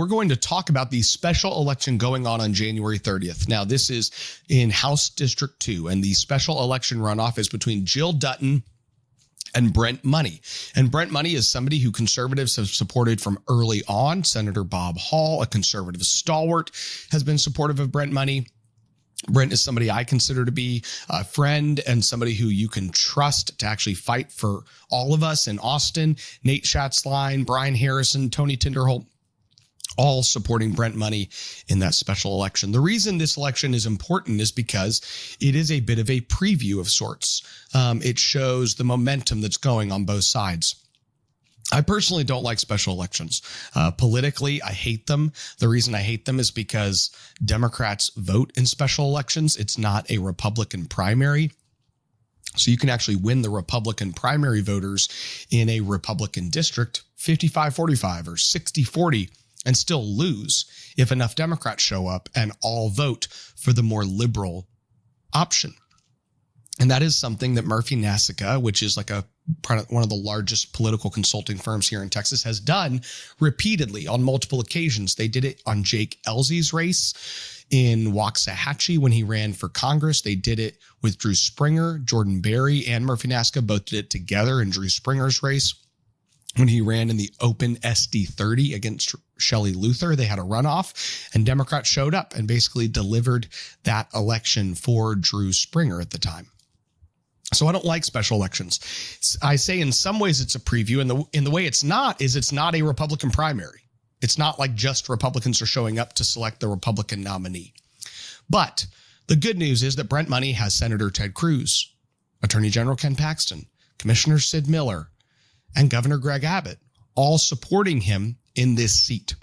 we're going to talk about the special election going on January 30th. Now, this is in House District 2, and the special election runoff is between Jill Dutton and Brent Money. And Brent Money is somebody who conservatives have supported from early on. Senator Bob Hall, a conservative stalwart, has been supportive of Brent Money. Brent is somebody I consider to be a friend and somebody who you can trust to actually fight for all of us in Austin. Nate Schatzline, Brian Harrison, Tony Tinderholt, all supporting Brent Money in that special election. The reason this election is important is because it is a bit of a preview of sorts. It shows the momentum that's going on both sides. I personally don't like special elections. Politically, I hate them. The reason I hate them is because Democrats vote in special elections. It's not a Republican primary. So you can actually win the Republican primary voters in a Republican district 55-45 or 60-40 and still lose if enough Democrats show up and all vote for the more liberal option. And that is something that Murphy Nasica, which is like one of the largest political consulting firms here in Texas, has done repeatedly on multiple occasions. They did it on Jake Elsie's race in Waxahachie when he ran for Congress. They did it with Drew Springer. Jordan Berry and Murphy Nasica both did it together in Drew Springer's race when he ran in the open SD30 against Shelley Luther. They had a runoff, and Democrats showed up and basically delivered that election for Drew Springer at the time. So I don't like special elections. I say in some ways it's a preview, and in the way it's not is it's not a Republican primary. It's not like just Republicans are showing up to select the Republican nominee. But the good news is that Brent Money has Senator Ted Cruz, Attorney General Ken Paxton, Commissioner Sid Miller, and Governor Greg Abbott all supporting him in this seat.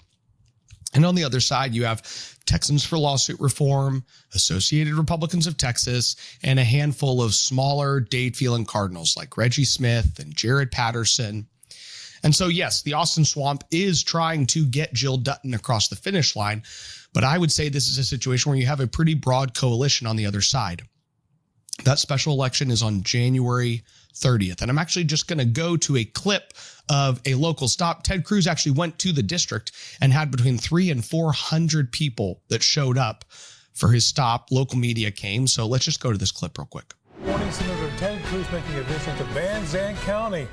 And on the other side, you have Texans for Lawsuit Reform, Associated Republicans of Texas, and a handful of smaller Dade-feeling Cardinals like Reggie Smith and Jared Patterson. And so, yes, the Austin Swamp is trying to get Jill Dutton across the finish line, but I would say this is a situation where you have a pretty broad coalition on the other side. That special election is on January 30th. And I'm actually just going to go to a clip of a local stop. Ted Cruz actually went to the district and had between 300 and 400 people that showed up for his stop. Local media came. So let's just go to this clip real quick. Morning, Senator Ted Cruz making a visit to Van Zandt County.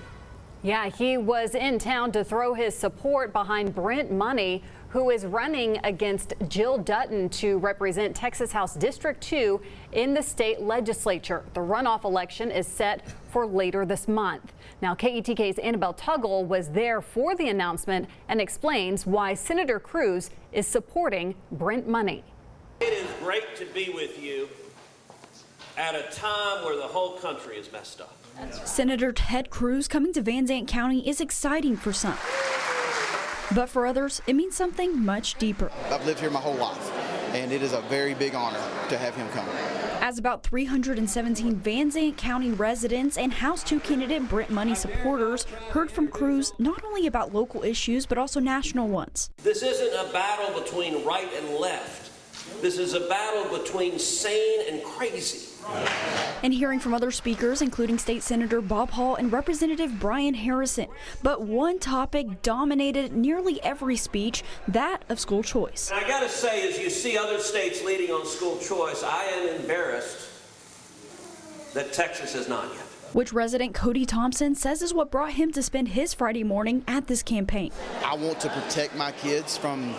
Yeah, he was in town to throw his support behind Brent Money, who is running against Jill Dutton to represent Texas House District 2 in the state legislature. The runoff election is set for later this month. Now, KETK's Annabelle Tuggle was there for the announcement and explains why Senator Cruz is supporting Brent Money. It is great to be with you at a time where the whole country is messed up. Senator Ted Cruz coming to Van Zandt County is exciting for some. But for others, it means something much deeper. I've lived here my whole life, and it is a very big honor to have him come. As about 317 Van Zandt County residents and House 2 candidate Brent Money supporters heard from Cruz not only about local issues, but also national ones. This isn't a battle between right and left. This is a battle between sane and crazy. And hearing from other speakers, including State Senator Bob Hall and Representative Brian Harrison. But one topic dominated nearly every speech, that of school choice. And I gotta say, as you see other states leading on school choice, I am embarrassed that Texas has not yet. Which resident Cody Thompson says is what brought him to spend his Friday morning at this campaign. I want to protect my kids from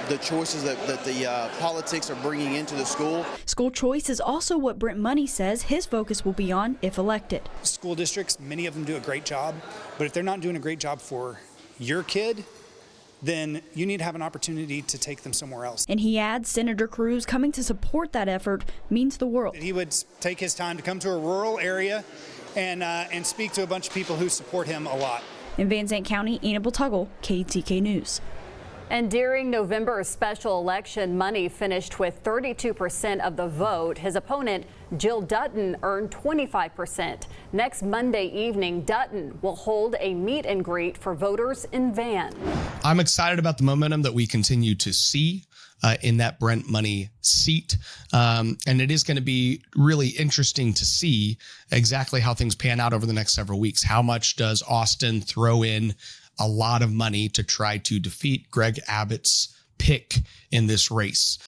the choices that the politics are bringing into the school. School choice is also what Brent Money says his focus will be on if elected. School districts, many of them do a great job, but if they're not doing a great job for your kid, then you need to have an opportunity to take them somewhere else. And he adds Senator Cruz coming to support that effort means the world. He would take his time to come to a rural area and speak to a bunch of people who support him a lot. In Van Zandt County, Annabelle Tuggle, KTK News. And during November's special election, Money finished with 32% of the vote. His opponent, Jill Dutton, earned 25%. Next Monday evening, Dutton will hold a meet and greet for voters in Van. I'm excited about the momentum that we continue to see in that Brent Money seat. And it is going to be really interesting to see exactly how things pan out over the next several weeks. How much does Austin throw in a lot of money to try to defeat Greg Abbott's pick in this race.